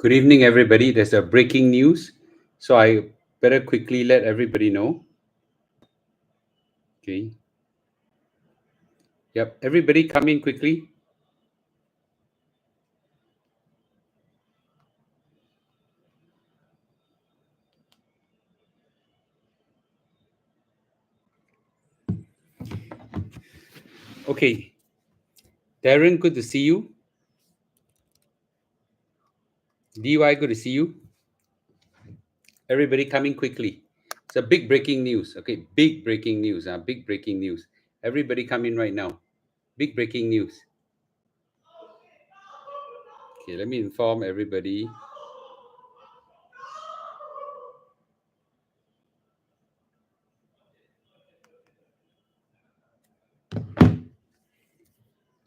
Good evening, everybody. There's a breaking news, so I better quickly let everybody know. Okay. Yep. Everybody come in quickly. Okay. Darren, good to see you. DY, good to see you. Everybody come in quickly. It's a big breaking news. Okay. Big breaking news. Big breaking news. Everybody come in right now. Big breaking news. Okay. Let me inform everybody.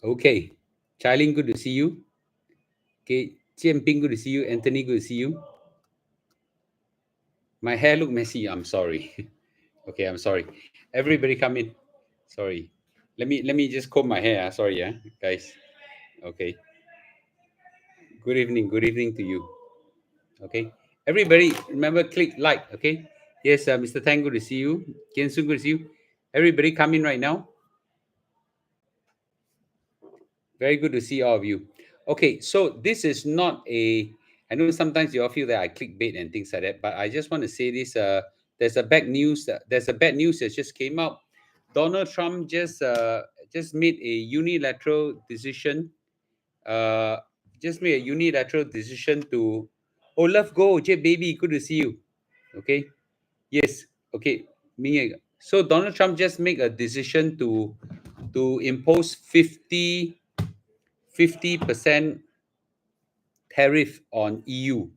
Okay. Charlene, good to see you. Okay. Jianping, good to see you. Anthony, good to see you. My hair look messy. I'm sorry. Okay, I'm sorry. Everybody come in. Sorry. Let me just comb my hair. Sorry, guys. Okay. Good evening. Good evening to you. Okay. Everybody, remember click like. Okay. Yes, Mr. Tang, good to see you. Kiansu, good to see you. Everybody come in right now. Very good to see all of you. Okay, so this is not a. I know sometimes you all feel that I clickbait and things like that, but I just want to say this. There's a bad news. There's a bad news that just came out. Donald Trump just made a unilateral decision. Just made a unilateral decision to. Oh, love go, J baby, good to see you. Okay. Yes. Okay. So Donald Trump just made a decision to impose 50% tariff on EU,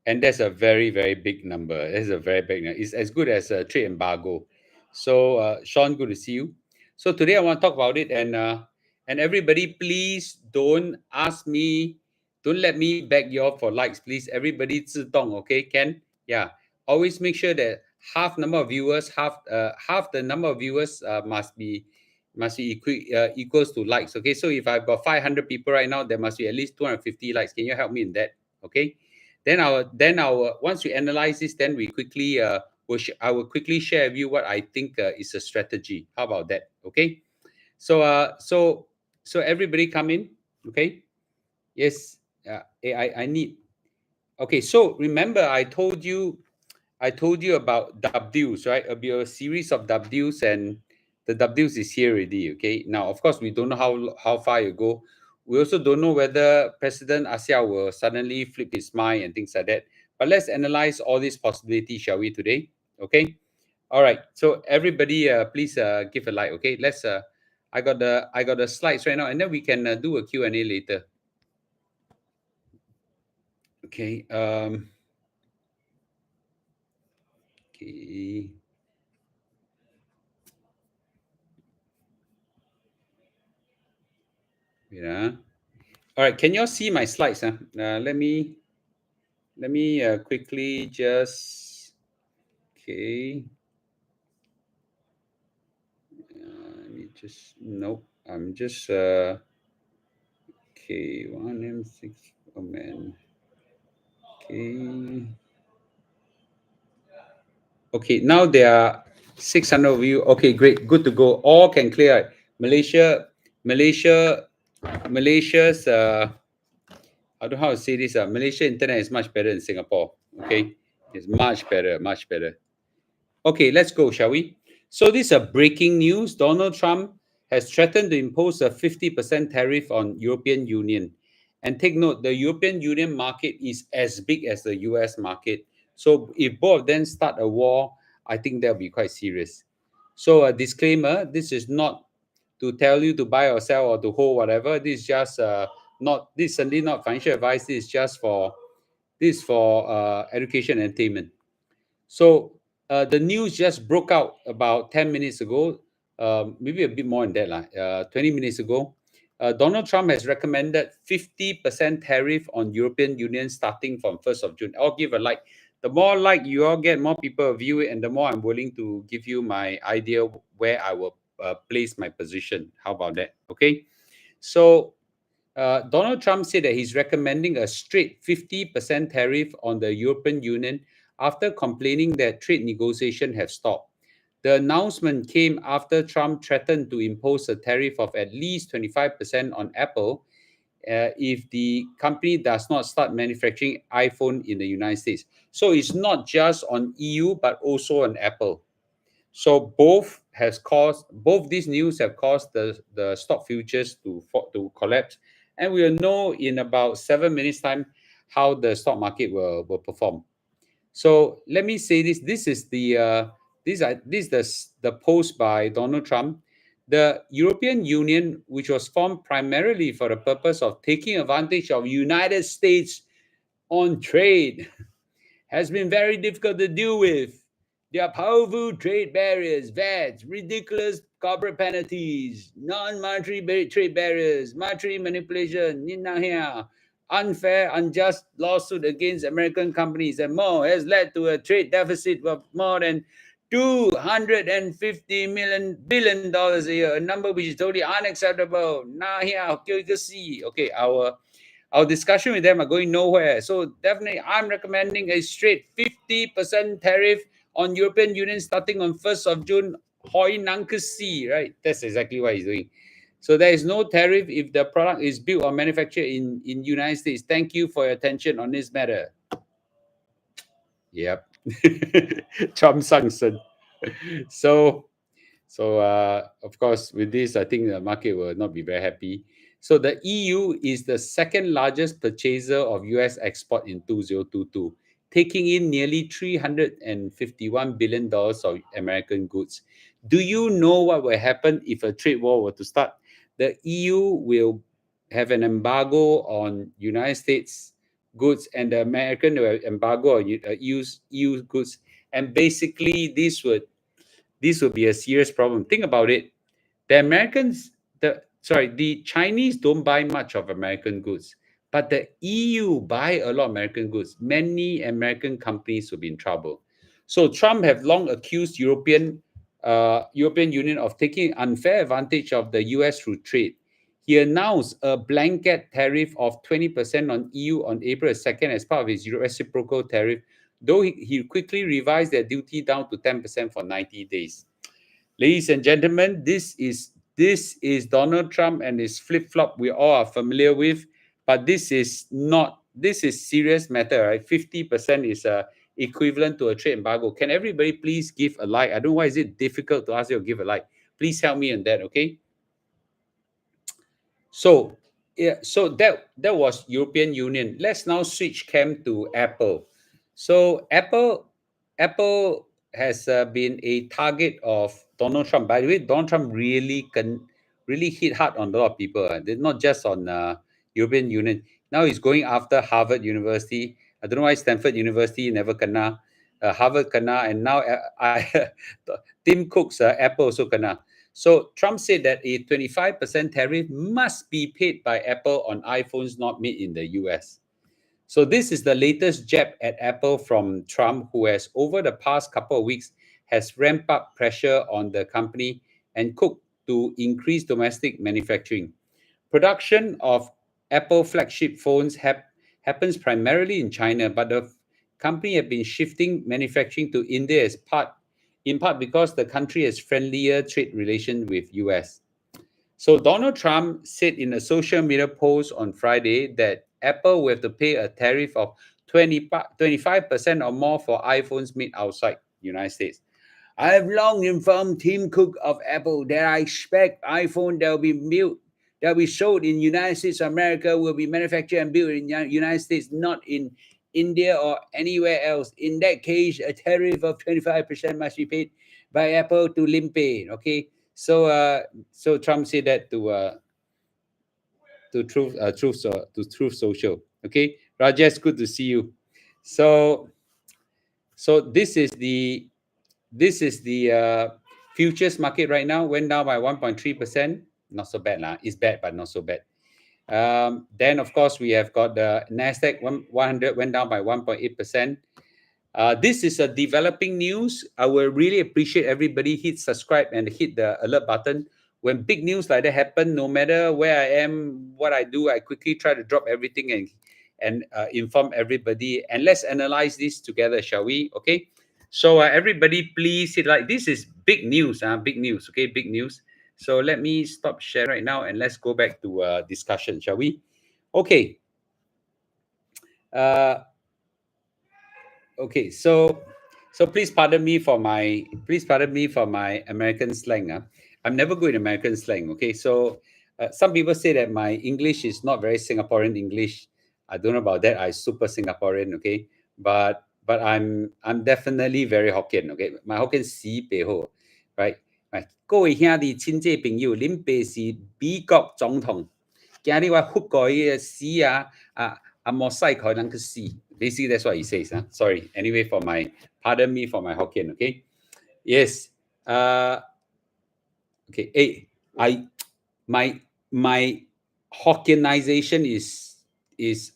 and that's a very very big number. That's a very big number. It's as good as a trade embargo. So Sean, good to see you. So today I want to talk about it, and everybody, please don't ask me, don't let me beg you all for likes, please. Everybody 自动, okay? Can always make sure that half number of viewers, half the number of viewers must be equals to likes. Okay, so if I've got 500 people right now, there must be at least 250 likes. Can you help me in that? Okay, then our once we analyze this, then we quickly I will quickly share with you what I think is a strategy. How about that? Okay, so everybody come in. Okay, yes. I need. Okay, so remember I told you about W's, right? It'll be a series of W's, and the W's is here already. Okay. Now, of course, we don't know how far you go. We also don't know whether President Asia will suddenly flip his mind and things like that. But let's analyze all these possibilities, shall we, today? Okay. All right. So everybody, please give a like. Okay. Let's. I got the slides right now, and then we can do a Q&A later. Okay. Okay. Yeah. All right. Can you all see my slides? Let me quickly just. Okay. Let me just. Nope. I'm just. Okay. 1M6. Oh man. Okay. Okay. Now there are 600 of you. Okay. Great. Good to go. All can clear. Malaysia's. I don't know how to say this. Malaysia internet is much better than Singapore. Okay. It's much better. Much better. Okay, let's go, shall we? So this is a breaking news. Donald Trump has threatened to impose a 50% tariff on European Union. And take note, the European Union market is as big as the US market. So if both of them start a war, I think that'll be quite serious. So a disclaimer, this is not to tell you to buy or sell or to hold whatever. This is just this is certainly not financial advice. This is just for education and entertainment. So the news just broke out about 10 minutes ago, maybe a bit more than that, 20 minutes ago. Donald Trump has recommended 50% tariff on European Union starting from 1st of June. I'll give a like. The more like you all get, more people view it, and the more I'm willing to give you my idea where I will place my position. How about that? Okay. So Donald Trump said that he's recommending a straight 50% tariff on the European Union after complaining that trade negotiations have stopped. The announcement came after Trump threatened to impose a tariff of at least 25% on Apple if the company does not start manufacturing iPhone in the United States. So it's not just on EU, but also on Apple. So both these news have caused the stock futures to collapse, and we will know in about 7 minutes time how the stock market will perform. So let me say this: this is the post by Donald Trump. The European Union, which was formed primarily for the purpose of taking advantage of United States on trade, has been very difficult to deal with. There are powerful trade barriers, VATs, ridiculous corporate penalties, non-monetary trade barriers, monetary manipulation, unfair, unjust lawsuit against American companies, and more has led to a trade deficit of more than $250 billion a year, a number which is totally unacceptable. Now here, you can see, okay, our discussion with them are going nowhere. So definitely, I'm recommending a straight 50% tariff on European Union starting on 1st of June. Hoi Nankasi, right? That's exactly what he's doing. So there is no tariff if the product is built or manufactured in United States. Thank you for your attention on this matter. Yep. Trump Sangson. So of course, with this, I think the market will not be very happy. So the EU is the second largest purchaser of US export in 2022, taking in nearly $351 billion of American goods. Do you know what will happen if a trade war were to start? The EU will have an embargo on United States goods, and the American will embargo on EU goods. And basically, this would be a serious problem. Think about it. The Chinese don't buy much of American goods, but the EU buy a lot of American goods. Many American companies will be in trouble. So Trump have long accused European Union of taking unfair advantage of the US through trade. He announced a blanket tariff of 20% on EU on April 2nd as part of his reciprocal tariff, though he quickly revised their duty down to 10% for 90 days. Ladies and gentlemen, this is Donald Trump and his flip-flop we all are familiar with, but this is serious matter, right? 50% is equivalent to a trade embargo. Can everybody please give a like? I don't know why is it difficult to ask you to give a like. Please help me on that, okay? So that was European Union. Let's now switch cam to Apple. So Apple has been a target of Donald Trump. By the way, Donald Trump really hit hard on a lot of people. Not just on European Union. Now he's going after Harvard University. I don't know why Stanford University never kena. Harvard kena, and now Tim Cook's Apple also kena. So Trump said that a 25% tariff must be paid by Apple on iPhones not made in the US. So this is the latest jab at Apple from Trump, who has over the past couple of weeks has ramped up pressure on the company and Cook to increase domestic manufacturing. Production of Apple flagship phones happens primarily in China, but the company has been shifting manufacturing to India in part because the country has friendlier trade relations with US. So Donald Trump said in a social media post on Friday that Apple will have to pay a tariff of 25% or more for iPhones made outside the United States. I have long informed Tim Cook of Apple that I expect iPhone that will be sold in United States of America will be manufactured and built in United States, not in India or anywhere else. In that case, a tariff of 25% must be paid by Apple to Limpe. Okay, so Trump said that to Truth Social. Okay, Rajesh, good to see you. So this is the futures market right now. Went down by 1.3%. Not so bad lah. It's bad, but not so bad. Then of course we have got the Nasdaq 100 went down by 1.8%. This is a developing news. I will really appreciate everybody hit subscribe and hit the alert button. when big news like that happen, no matter where I am, what I do, I quickly try to drop everything and inform everybody. And let's analyze this together, shall we? Okay. So everybody, please hit like. This is big news, big news. Okay, big news. So let me stop sharing right now and let's go back to discussion, shall we? Okay. Okay, so please pardon me for my American slang. I'm never good in American slang. Okay, so some people say that my English is not very Singaporean English. I don't know about that. I super Singaporean. Okay, but I'm definitely very Hokkien. Okay, my Hokkien 死白好，right？各位兄弟亲戚朋友，恁爸是美國總統，今日我覆過伊個死莫使佢人去死。Basically, that's what he says. Sorry. Anyway, pardon me for my Hokkien. Okay. Yes. Okay. Hey, my Hokkienization is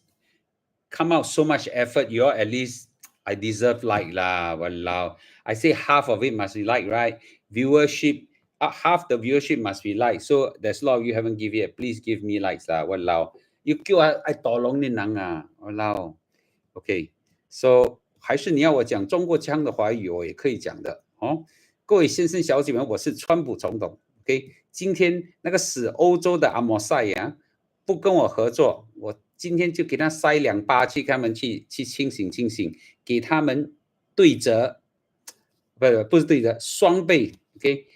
come out so much effort. You all at least I deserve like lah. Walao. I say half of it must be like, right? Viewership. Half the viewership must be like. So there's a lot of you haven't given yet. Please give me likes lah. Walao. You kill I tolong ni nang walao. OK， so 还是你要我讲中国腔的华语，我也可以讲的哦。各位先生小姐们，我是川普总统。OK， 今天那个死欧洲的阿莫塞呀，不跟我合作，我今天就给他塞2巴，去他们去清醒清醒，给他们对折，不是对折，双倍。OK，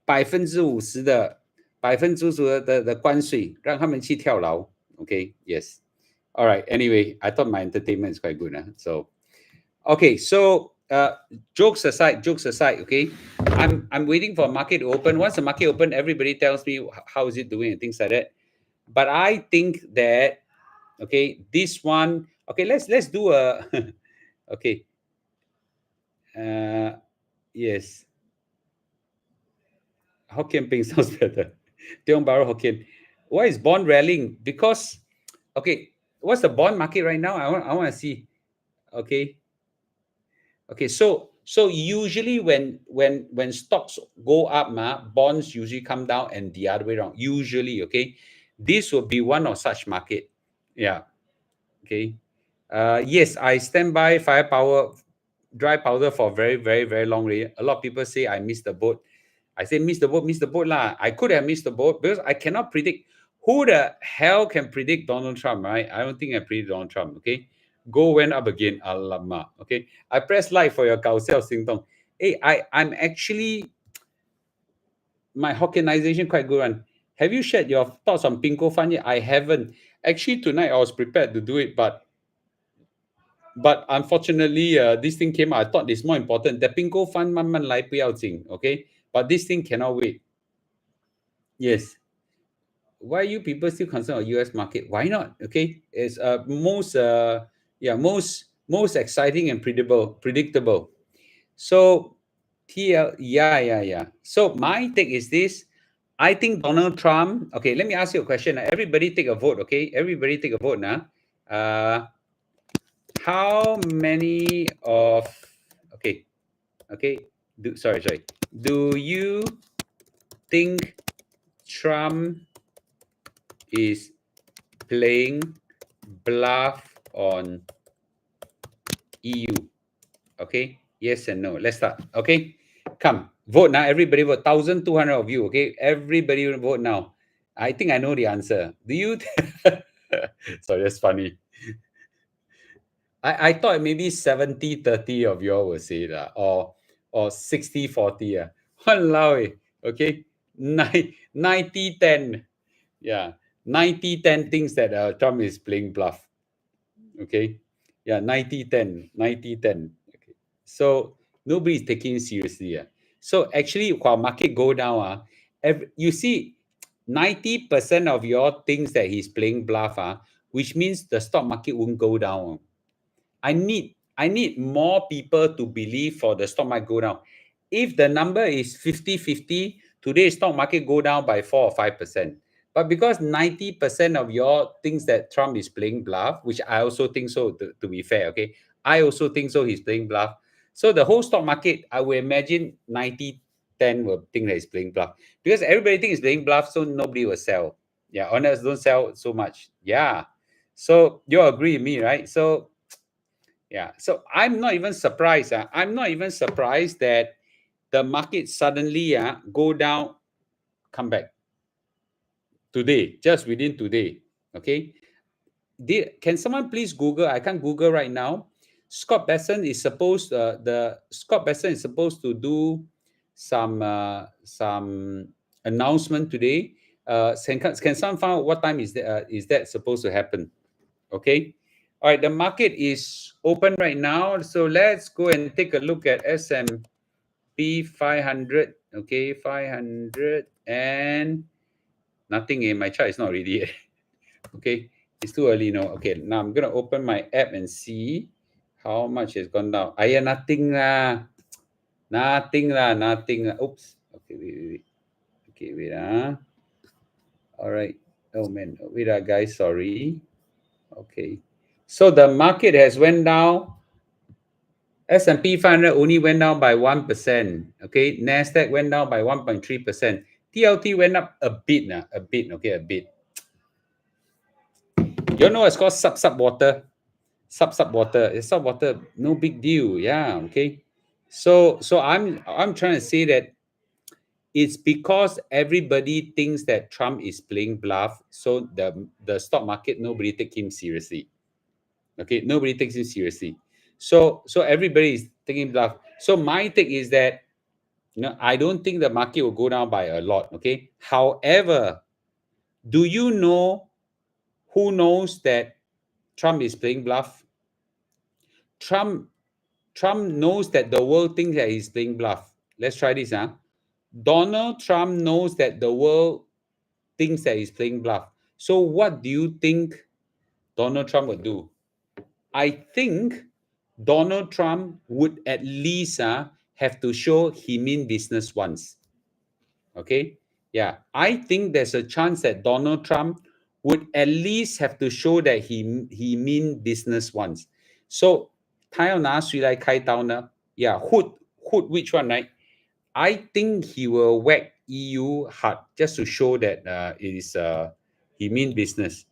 50%的关税，让他们去跳牢。OK，yes。All right. Anyway, I thought my entertainment is quite good. So, okay. So, jokes aside. Okay, I'm waiting for market to open. Once the market open, everybody tells me how is it doing and things like that. But I think that okay, this one. Okay, let's do a. Okay. Yes. Hokkien Ping sounds better. Tiong Bahru Hokkien. Why is bond rallying? Because okay. What's the bond market right now? I want to see. Okay. So usually when stocks go up, bonds usually come down and the other way around. Usually, okay. This will be one of such market. Yeah. Okay. Yes, I stand by firepower, dry powder for very, very, very long way. A lot of people say I missed the boat. I say miss the boat lah. I could have missed the boat because I cannot predict. Who the hell can predict Donald Trump, right? I don't think I predict Donald Trump, okay? Go went up again, alamak, okay? I press like for your 搞笑行动. Hey, I'm actually, my Hokkienization quite good one. Have you shared your thoughts on PIMCO fund yet? I haven't. Actually, tonight I was prepared to do it, but unfortunately, this thing came out. I thought it's more important. The PIMCO fund 慢慢来不要紧, okay? But this thing cannot wait. Yes. Why you people still concerned about US market? Why not? Okay, it's most exciting and predictable. So yeah. So my take is this. I think Donald Trump. Okay, let me ask you a question. Everybody take a vote. Okay, everybody take a vote now. How many of sorry. Do you think Trump is playing bluff on EU? Okay, yes and no. Let's start. Okay, come vote now. Everybody vote. 1,200 of you. Okay, everybody vote now. I think I know the answer. Do you? Sorry, that's funny. I thought maybe 70-30 of you all will say that, or 60-40. Okay, 90-10. Yeah, 90-10 thinks that Trump is playing bluff. Okay, yeah, 90-10. Okay, so nobody's taking it seriously. So actually, while market go down, you see 90% of your thinks that he's playing bluff, which means the stock market won't go down. I need more people to believe for the stock market go down. If the number is 50-50, today's stock market go down by 4 or 5%. But because 90% of your thinks that Trump is playing bluff, which I also think so, to be fair, okay? I also think so, he's playing bluff. So the whole stock market, I will imagine 90 10 will think that it's playing bluff. Because everybody thinks it's playing bluff, so nobody will sell. Yeah, honest, don't sell so much. Yeah. So you agree with me, right? So yeah, so I'm not even surprised. I'm not even surprised that the market suddenly go down, come back today, just within today. Okay. Can someone please Google? I can't Google right now. Scott Besson is supposed to do some announcement today. Can someone find out what time is that supposed to happen? Okay. All right. The market is open right now, so let's go and take a look at S&P 500. Okay, 500 and nothing in my chart is not ready yet. Okay, it's too early now. Okay, now I'm gonna open my app and see how much has gone down. Aya, nothing lah. Nothing lah, nothing lah. Oops. Okay, wait. Okay, wait. All right. Oh man, wait, guys. Sorry. Okay. So the market has went down. S&P 500 only went down by 1%. Okay, Nasdaq went down by 1.3%. TLT went up a bit now, a bit. Okay, a bit. You know it's called sub water. Sub water, no big deal. Yeah, okay. So I'm trying to say that it's because everybody thinks that Trump is playing bluff, so the stock market, nobody take him seriously. Okay, nobody takes him seriously. So everybody is taking bluff. So my take is that I don't think the market will go down by a lot. Okay. However, do you know who knows that Trump is playing bluff? Trump knows that the world thinks that he's playing bluff. Let's try this. Donald Trump knows that the world thinks that he's playing bluff. So what do you think Donald Trump would do? I think Donald Trump would at least have to show he mean business once. Okay? Yeah. I think there's a chance that Donald Trump would at least have to show that he mean business once. So 他要拿谁来开刀呢? Yeah, Hood which one, right? I think he will whack EU hard just to show that it is he mean business.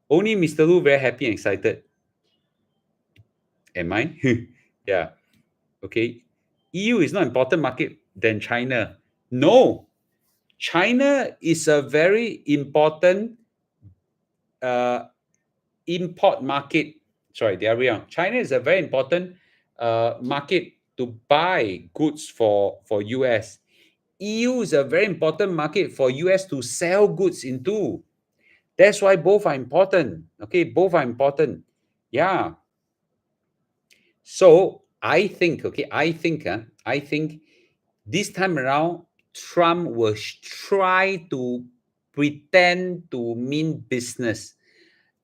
Only Mr. Lu very happy and excited. Am I? Yeah. Okay. EU is not important market than China. No. China is a very important import market. Sorry, the other way around. China is a very important market to buy goods for US. EU is a very important market for US to sell goods into. That's why both are important. Okay, both are important. Yeah. So I think, I think this time around, Trump will try to pretend to mean business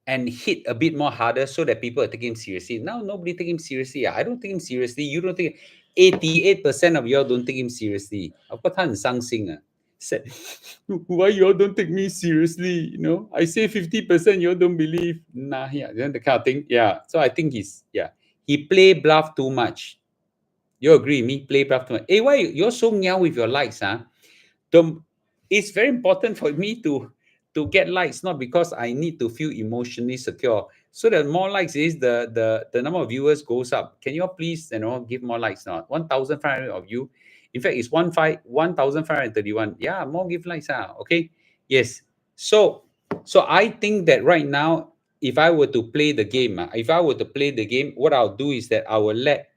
and hit a bit more harder so that people are taking him seriously. Now nobody take him seriously. I don't take him seriously. You don't take 88% of y'all don't take him seriously. Of course, 他很伤心啊. Said, why y'all don't take me seriously? You know, I say 50%, y'all don't believe. Nah, yeah, the kind of thing. Yeah. So I think he play bluff too much. You agree with me? Play bluff too much. Hey, why you're so meow with your likes, it's very important for me to get likes, not because I need to feel emotionally secure. So the more likes is the number of viewers goes up. Can you all please give more likes now? 1,500 of you. In fact, it's 1,531. Yeah, more give likes. Okay. Yes. So I think that right now, if I were to play the game, what I'll do is that I'll let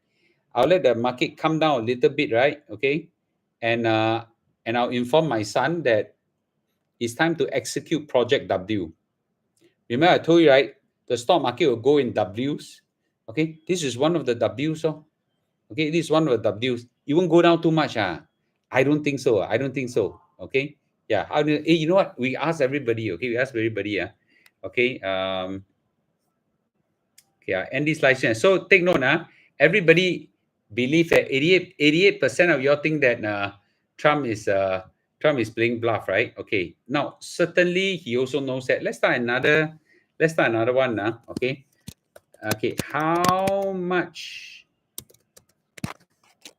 the market come down a little bit, right? Okay. And I'll inform my son that it's time to execute Project W. Remember I told you, right? The stock market will go in Ws. Okay, this is one of the Ws. Okay, this is one of the Ws. It won't go down too much. I don't think so. Okay. Yeah. Hey, you know what? We ask everybody. Okay, we ask everybody. Okay. Okay. End this live stream. So take note. Everybody believe that 88% of y'all think that Trump is playing bluff, right? Okay. Now, certainly he also knows that. Let's start another one now. Okay. How much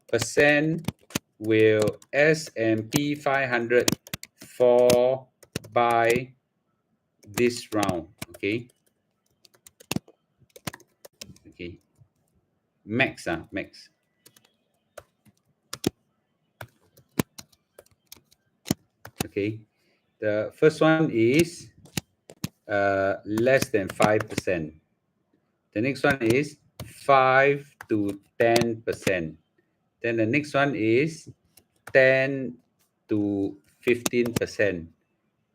percent will S&P 500 fall by this round? Okay. Okay. Max, max. Okay. The first one is less than 5%. The next one is 5 to 10%. Then the next one is 10 to 15%.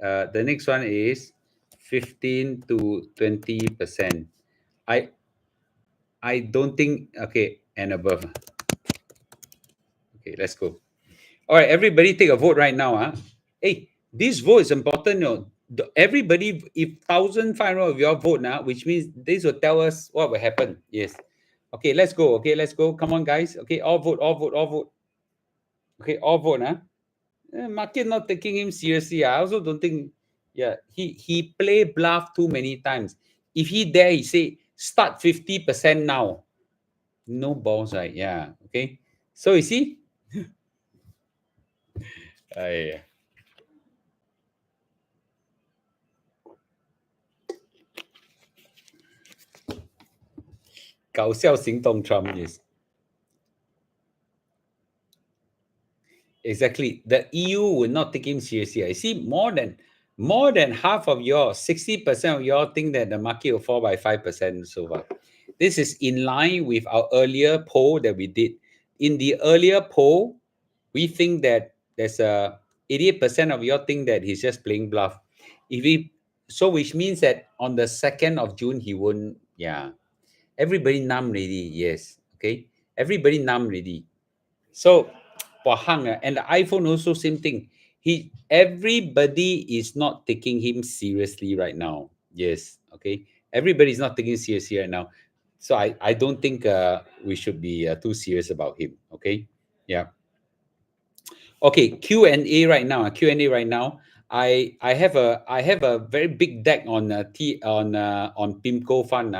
The next one is 15 to 20%. I don't think, okay, and above. Okay, let's go. All right, everybody take a vote right now. Hey, this vote is important. Everybody, if 1,500 of your vote now, which means this will tell us what will happen. Yes. Okay, let's go. Okay, let's go. Come on, guys. Okay, all vote, all vote, all vote. Okay, all vote. Market not taking him seriously. I also don't think. Yeah, he play bluff too many times. If he dare, he say start 50% now. No balls, right? Yeah. Okay. So you see, 哎呀，搞笑行动 Trump is exactly the EU will not take him seriously. I see more than half of your 60% of your think that the market will fall by 5% so far. This is in line with our earlier poll that we did. In the earlier poll, we think that there's a 88% of your think that he's just playing bluff. If he so which means that on the 2nd of June he won't, yeah. Everybody numb already, yes. Okay. Everybody numb already. So and the iPhone also same thing. Everybody is not taking him seriously right now. Yes. Okay. Everybody is not taking seriously right now. So I don't think we should be too serious about him. Okay. Yeah. Okay, Q&A right now. Q&A right now. I have a very big deck on on PIMCO fund,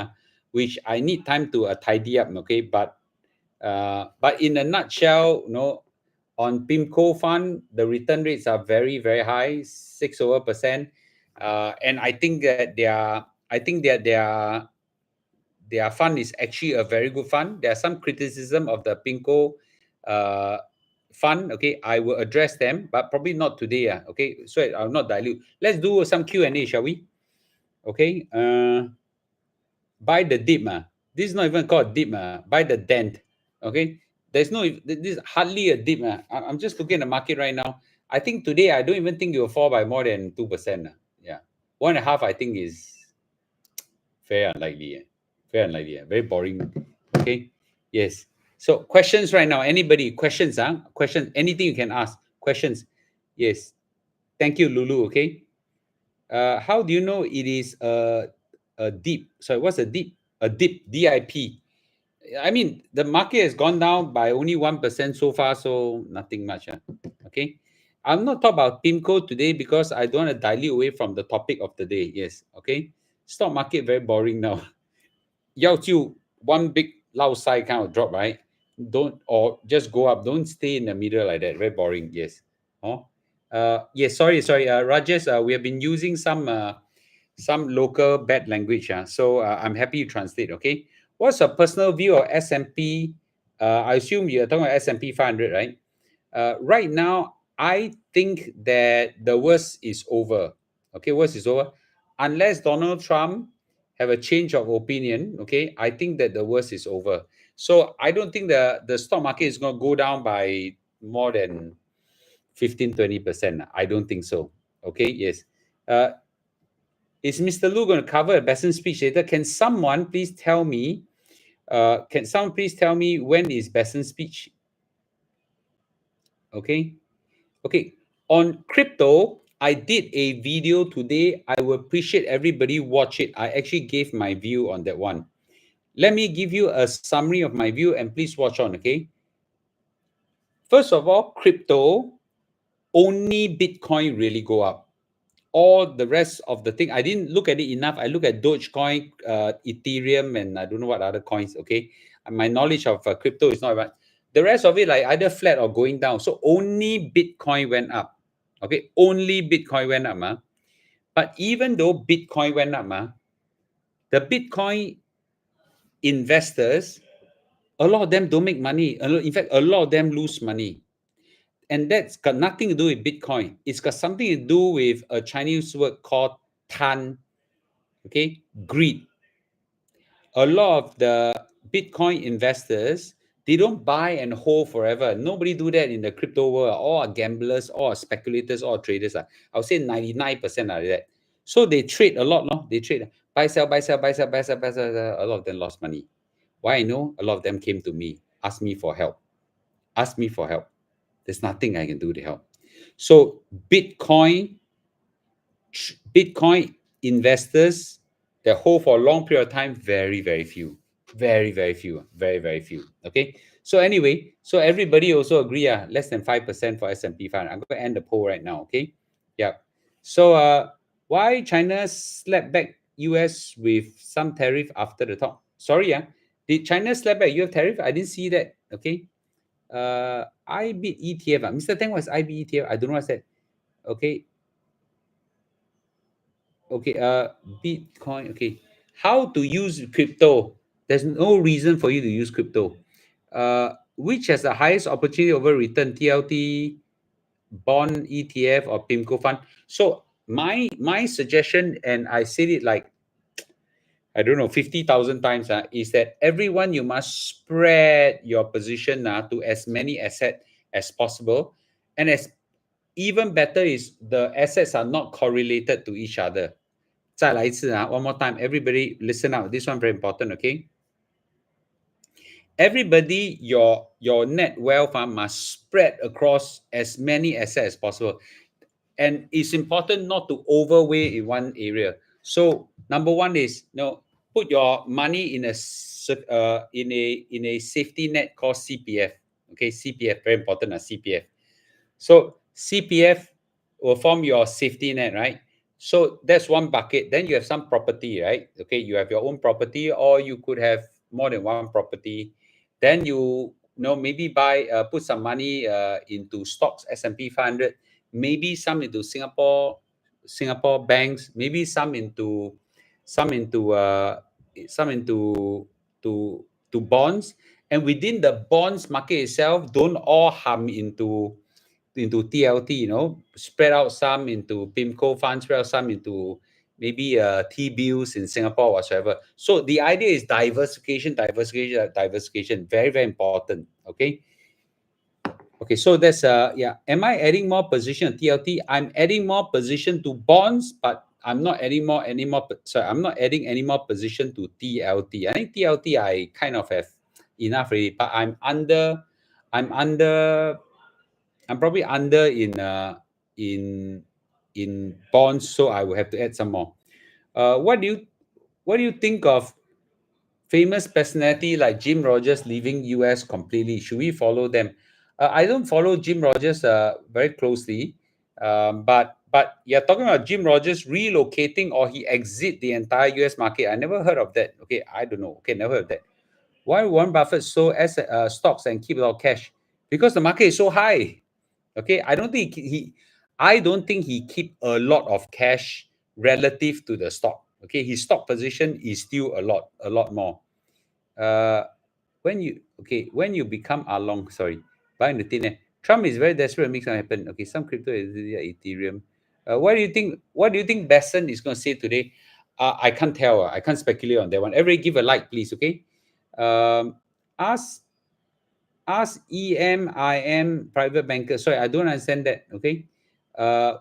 which I need time to tidy up. Okay, but in a nutshell, on PIMCO fund, the return rates are very very high, 6% and I think that their fund is actually a very good fund. There are some criticism of the PIMCO uh, fund. Okay, I will address them, but probably not today. Okay, so I'll not dilute. Let's do some Q&A, shall we? Okay. Buy the dip. This is not even called dip. Buy the dent. Okay. There's no, this is hardly a dip. I'm just looking at the market right now. I think today, I don't even think it will fall by more than 2%. Yeah. 1.5%, I think, is very unlikely. Very unlikely. Very boring. Okay. Yes. So questions right now. Anybody? Questions? Questions. Anything you can ask. Questions. Yes. Thank you, Lulu. Okay. How do you know it is a dip? Sorry, what's a dip? A dip, DIP. I mean, the market has gone down by only 1% so far, so nothing much. Okay. I'm not talking about PIMCO today because I don't want to dilute away from the topic of the day. Yes. Okay. Stock market very boring now. 要就 one big loud side kind of drop, right? Don't, or just go up. Don't stay in the middle like that. Very boring. Yes. Oh. Yes. Sorry. Rajesh. We have been using some local bad language. So I'm happy to translate. Okay. What's a personal view of S&P? I assume you're talking about S&P 500, right? Right now, I think that the worst is over. Okay, worst is over. Unless Donald Trump have a change of opinion, okay, I think that the worst is over. So I don't think the stock market is going to go down by more than 15-20%. I don't think so. Okay, yes. Is Mr. Lu going to cover a Besson speech later? Can someone please tell me? When is Besson's speech? Okay. Okay. On crypto, I did a video today. I will appreciate everybody watch it. I actually gave my view on that one. Let me give you a summary of my view and please watch on, okay? First of all, crypto, only Bitcoin really go up. All the rest of the thing, I didn't look at it enough. I look at Dogecoin, Ethereum, and I don't know what other coins, okay? And my knowledge of crypto is not right. The rest of it like either flat or going down. So only Bitcoin went up. Okay, only Bitcoin went up. But even though Bitcoin went up, the Bitcoin investors, a lot of them don't make money. In fact, a lot of them lose money. And that's got nothing to do with Bitcoin. It's got something to do with a Chinese word called tan, okay, greed. A lot of the Bitcoin investors, they don't buy and hold forever. Nobody do that in the crypto world. All are gamblers, all are speculators, all are traders. I would say 99% are that. So they trade a lot, no? They trade, buy, sell, buy, sell, buy, sell, buy, sell, buy, sell. A lot of them lost money. Why I know? A lot of them came to me, asked me for help. Ask me for help. There's nothing I can do to help. So Bitcoin investors that hold for a long period of time, very, very few. Very, very few. Very, very few. Okay. So anyway, so everybody also agree, less than 5% for S&P 500. I'm going to end the poll right now. Okay. Yeah. So why China slapped back US with some tariff after the talk? Sorry, did China slap back US tariff? I didn't see that. Okay. IBIT ETF. Mr. Tang, was IBIT ETF? I don't know what's that. Okay. Okay, Bitcoin. Okay, how to use crypto? There's no reason for you to use crypto. Which has the highest opportunity over return? TLT, bond ETF, or PIMCO fund? So my suggestion, and I said it like I don't know 50,000 times, is that everyone you must spread your position to as many assets as possible, and as even better is the assets are not correlated to each other. 再来一次 one more time. Everybody listen up. This one very important, okay? Everybody, your net wealth must spread across as many assets as possible. And it's important not to overweight in one area. So number one is, put your money in a safety net called CPF. Okay, CPF, very important, CPF. So CPF will form your safety net, right? So that's one bucket. Then you have some property, right? Okay, you have your own property, or you could have more than one property. Then maybe put some money into stocks, S&P 500, maybe some into Singapore banks, maybe some into some into uh, some into to bonds. And within the bonds market itself, don't all hum into TLT, spread out some into PIMCO funds, spread out some into maybe T-bills in Singapore, whatsoever. So the idea is diversification. Very, very important. Okay. Okay, so that's Am I adding more position on TLT? I'm adding more position to bonds, but I'm not adding I'm not adding any more position to TLT. I think TLT I kind of have enough already, but I'm probably under in bonds, so I will have to add some more. What do you think of famous personality like Jim Rogers leaving US completely? Should we follow them? I don't follow Jim Rogers very closely, but you're talking about Jim Rogers relocating or he exit the entire US market. I never heard of that. Okay, I don't know. Okay, never heard of that. Why Warren Buffett sold stocks and keep a lot of cash? Because the market is so high. Okay, I don't think he keep a lot of cash relative to the stock. Okay, his stock position is still a lot more. When you become Along, sorry, buying the thin air. Trump is very desperate to make something happen. Okay, some crypto is Ethereum. What do you think? What do you think Besson is going to say today? I can't tell. I can't speculate on that one. Everybody give a like, please. Okay. Um, ask EMIM private banker. Sorry, I don't understand that. Okay. Uh,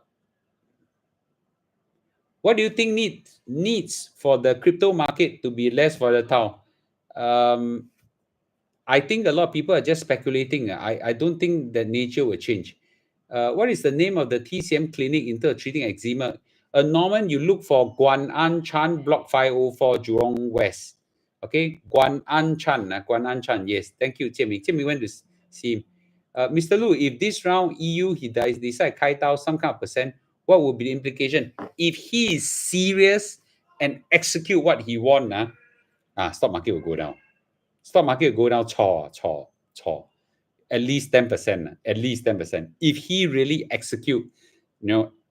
what do you think needs for the crypto market to be less volatile? I think a lot of people are just speculating. I don't think the nature will change. What is the name of the TCM clinic into treating eczema? Norman, you look for Guan An Chan, Block 504, Jurong West. Okay, Guan An Chan. Guan An Chan, yes. Thank you, Jian Ming. Jian Ming went to see him. Mr. Lu, if this round EU, he decide kai tao some kind of percent, what would be the implication? If he is serious and execute what he want, stock market will go down. Stock market will go down, chaw. at least 10%. At least 10%. If he really execute,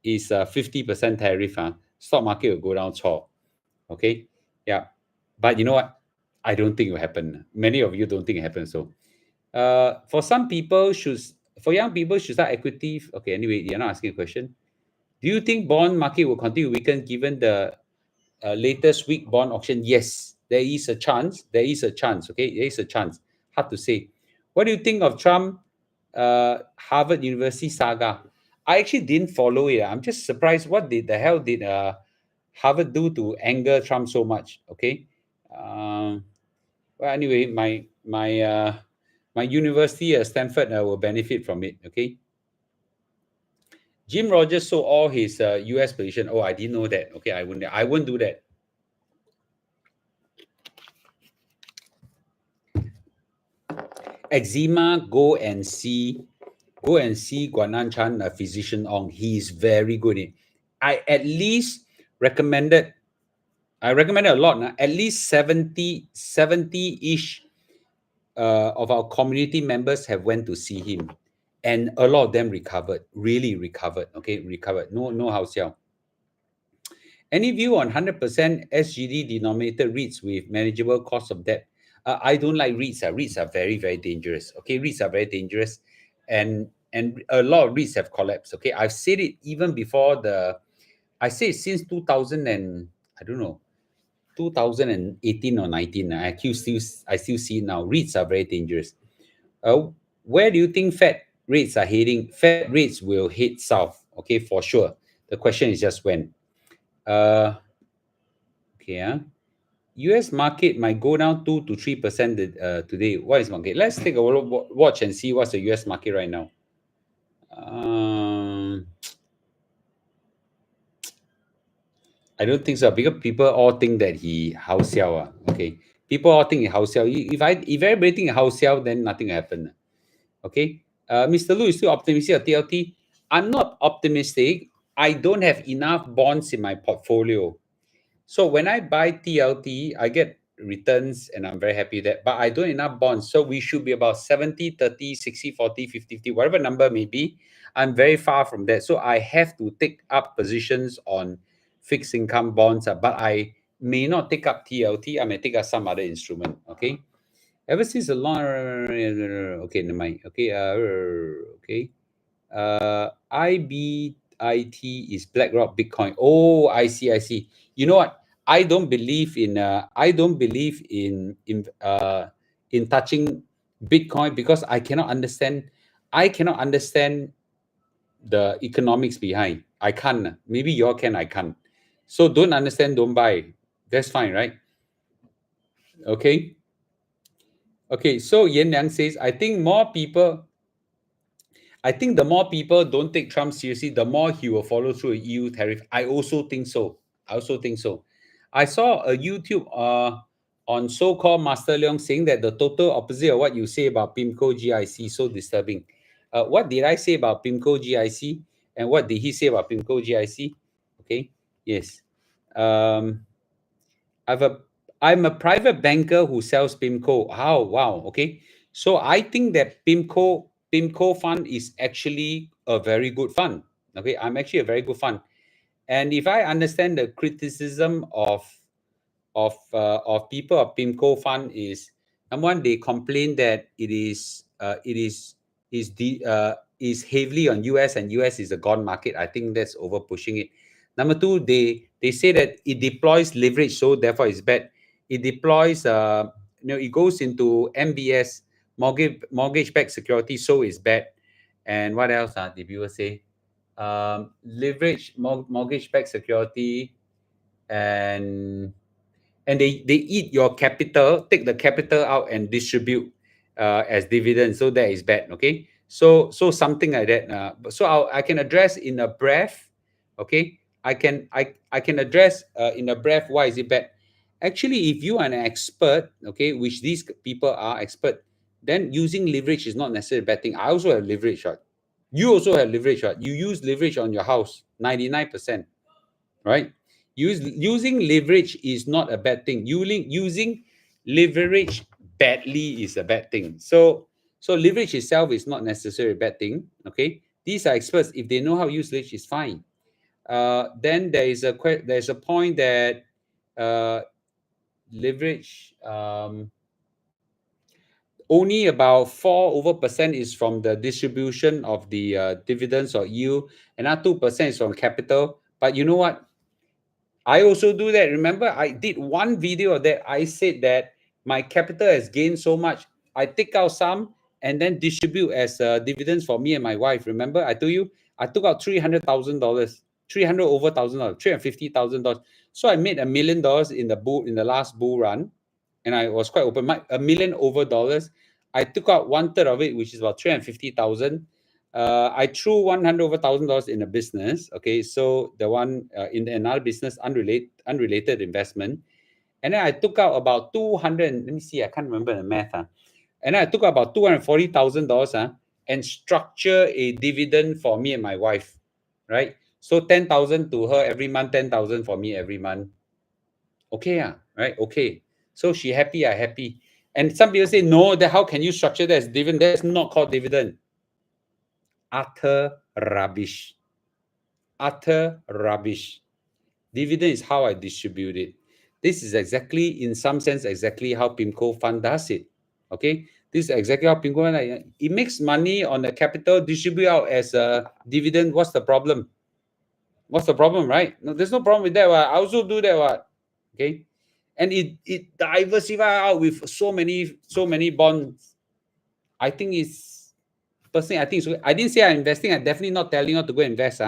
is a 50% tariff, stock market will go down chop. Okay, yeah. But you know what? I don't think it will happen. Many of you don't think it happens. So, for some people, for young people, should start equity. Okay, anyway, you're not asking a question. Do you think bond market will continue to weaken given the latest week bond auction? Yes, there is a chance. There is a chance. Okay, there is a chance. Hard to say. What do you think of Trump, Harvard University saga? I actually didn't follow it. I'm just surprised. What did the hell did Harvard do to anger Trump so much? Okay. Well, anyway, my university, Stanford, will benefit from it. Okay. Jim Rogers sold all his US position. Oh, I didn't know that. Okay, I wouldn't do that. Eczema, go and see Guanan Chan, a physician on. He is very good in. I recommended a lot. At least 70-ish of our community members have went to see him. And a lot of them recovered, really recovered. Okay, recovered. No house sale. Any view on 100% SGD denominated REITs with manageable cost of debt? I don't like REITs. REITs are very, very dangerous. Okay, REITs are very dangerous, and a lot of REITs have collapsed. Okay, I've said it even before I say it since 2000 and I don't know, 2018 or 19. I still see it now. REITs are very dangerous. Where do you think Fed rates are heading? Fed rates will head south. Okay, for sure. The question is just when. Okay. US market might go down 2 to 3% today. What is market? Let's take a watch and see what's the US market right now. I don't think so, because people all think that he house sell. Okay, people all think he house sell. If everybody think house sell, then nothing happen. Okay, Mr. Lu is still optimistic of TLT. I'm not optimistic. I don't have enough bonds in my portfolio. So when I buy TLT, I get returns and I'm very happy with that. But I don't have enough bonds. So we should be about 70, 30, 60, 40, 50, 50, whatever number may be. I'm very far from that. So I have to take up positions on fixed income bonds. But I may not take up TLT. I may take up some other instrument. Okay. Ever since a long, okay, never mind. Okay. Okay. IBIT is BlackRock Bitcoin. Oh, I see. You know what? I don't believe in touching Bitcoin because I cannot understand the economics behind. I can't. Maybe you all can, I can't. So don't understand, don't buy. That's fine, right? Okay. Okay, so Yan Liang says, I think the more people don't take Trump seriously, the more he will follow through a EU tariff. I also think so. I saw a YouTube on so-called Master Leong saying that the total opposite of what you say about PIMCO GIC, so disturbing. What did I say about PIMCO GIC? And what did he say about PIMCO GIC? Okay, yes. I'm a private banker who sells PIMCO. Oh, wow. Okay. So I think that PIMCO fund is actually a very good fund. Okay. I'm actually a very good fund. And if I understand the criticism of people of PIMCO fund is, number one, they complain that it is heavily on US, and US is a gone market. I think that's over pushing it. Number two, they say that it deploys leverage, so therefore it's bad. It deploys it goes into MBS, mortgage-backed security, so it's bad. And what else did people say? Leverage, mortgage-backed security, and they eat your capital, take the capital out and distribute as dividends. So that is bad. Okay. So something like that. So I can address in a breath. Okay. I can address in a breath why is it bad. Actually, if you are an expert, okay, which these people are expert, then using leverage is not necessarily a bad thing. I also have leverage, right? You also have leverage, right? You use leverage on your house, 99%, right? Using leverage is not a bad thing. Using leverage badly is a bad thing. So So leverage itself is not necessarily a bad thing. Okay, these are experts. If they know how to use leverage, it's fine. Then there's a point that leverage, only about 4% is from the distribution of the dividends or yield. Another 2% is from capital. But you know what? I also do that. Remember, I did one video of that. I said that my capital has gained so much. I take out some and then distribute as dividends for me and my wife. Remember, I told you I took out $300,000, 300 over $1,000, $350,000. So I made $1 million in the last bull run, and I was quite open. $1 million over dollars. I took out 1/3 of it, which is about 350,000. I threw $100,000 in a business. Okay, so the one in another business, unrelated investment, and then I took out about 200. Let me see, I can't remember the math. And then I took out about $240,000 and structure a dividend for me and my wife, right? So 10,000 to her every month, 10,000 for me every month. Okay, right? Okay. So she happy, I happy. And some people say, no, that how can you structure that as dividend? That's not called dividend. Utter rubbish. Utter rubbish. Dividend is how I distribute it. This is exactly, in some sense, exactly how PIMCO fund does it. Okay, this is exactly how PIMCO fund. It makes money on the capital, distribute out as a dividend. What's the problem? What's the problem, right? No, there's no problem with that. I also do that. Okay, and it diversify out with so many bonds. I think it's personally, I think so. I didn't say I'm investing. I'm definitely not telling you to go invest.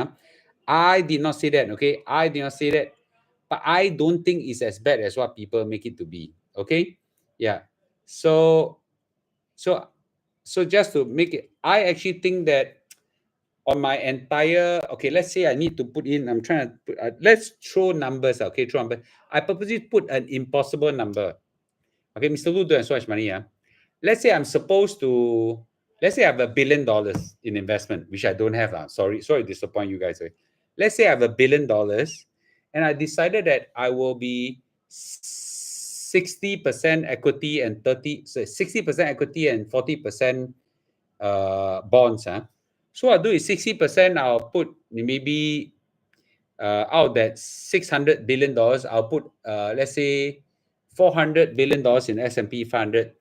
I did not say that. Okay, I did not say that. But I don't think it's as bad as what people make it to be. Okay, yeah. So just to make it, I actually think that on my entire, okay, let's say I need to put in, I'm trying to put, let's throw numbers. Okay, throw numbers. I purposely put an impossible number. Okay, Mr. Lu don't have so much money. Let's say I'm supposed to, let's say I have $1 billion in investment, which I don't have. Sorry to disappoint you guys. Let's say I have $1 billion, and I decided that I will be 60% equity and 60% equity and 40% bonds. So what I'll do is 60%, I'll put maybe out that $600 billion, I'll put, let's say, $400 billion in S&P 500,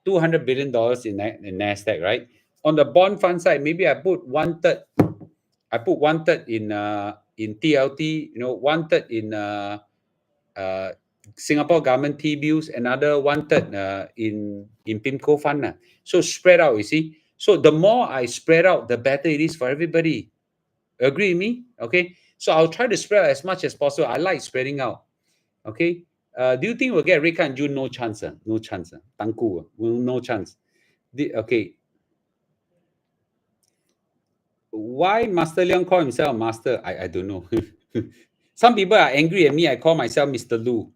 $200 billion in NASDAQ, right? On the bond fund side, maybe I put 1/3. I put 1/3 in TLT, 1/3 in Singapore government T-bills, another 1/3 in PIMCO fund. So spread out, you see. So the more I spread out, the better it is for everybody. Agree with me? Okay. So I'll try to spread out as much as possible. I like spreading out. Okay. Do you think we'll get rate cut in June? No chance. No chance. Tangku. No chance. Okay. Why Master Leong call himself Master? I don't know. Some people are angry at me. I call myself Mr. Lu.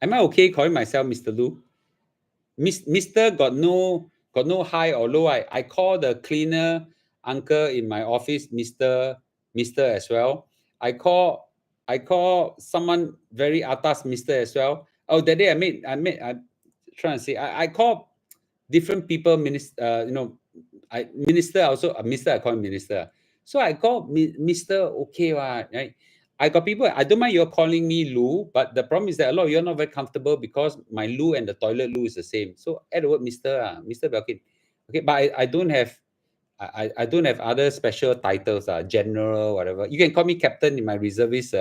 Am I okay calling myself Mr. Lu? Mr. got no high or low. I call the cleaner uncle in my office Mr. as well. I call someone very atas Mr. as well. Oh, that day I'm trying to say I call different people minister. Minister also Mr. I call him minister. So I call Mr. Okay, right? I got people, I don't mind you're calling me Lou, but the problem is that a lot of you're not very comfortable because my Lou and the toilet Lou is the same. So add the word Mr. Mr. Belkin. Okay, but I don't have I don't have other special titles, general, whatever. You can call me captain in my reservist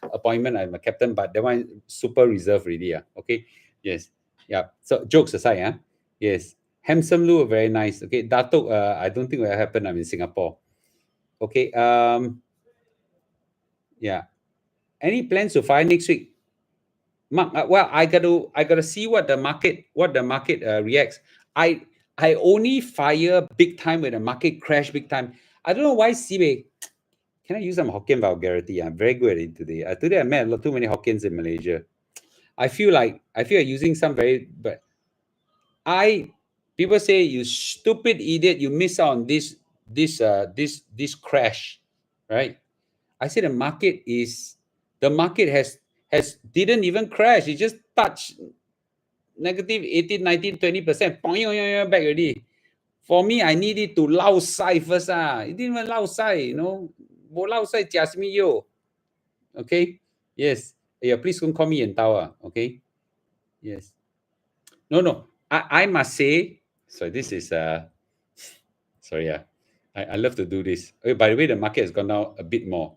appointment. I'm a captain, but that one super reserved really. Okay. Yes. Yeah. So jokes aside, yes. Handsome Lou, very nice. Okay. Datuk, I don't think will happen. I'm in Singapore. Okay. Yeah. Any plans to fire next week? Mark, well, I gotta see what the market reacts. I only fire big time when the market crash big time. I don't know why Siwei. Can I use some Hokkien vulgarity? I'm very good at it today. Today I met too many Hokkiens in Malaysia. I feel like using some very, but people say, you stupid idiot, you miss out on this crash, right? I say the market has didn't even crash. It just touched negative 18, 19, 20%. Back already. For me, I need it to lao sai first. It didn't even lao sai, you know. Bo lao sai just me yo. Okay? Yes. Yeah, please don't call me in tower. Okay? Yes. No. I must say, so this is sorry, I love to do this. Oh, by the way, the market has gone down a bit more.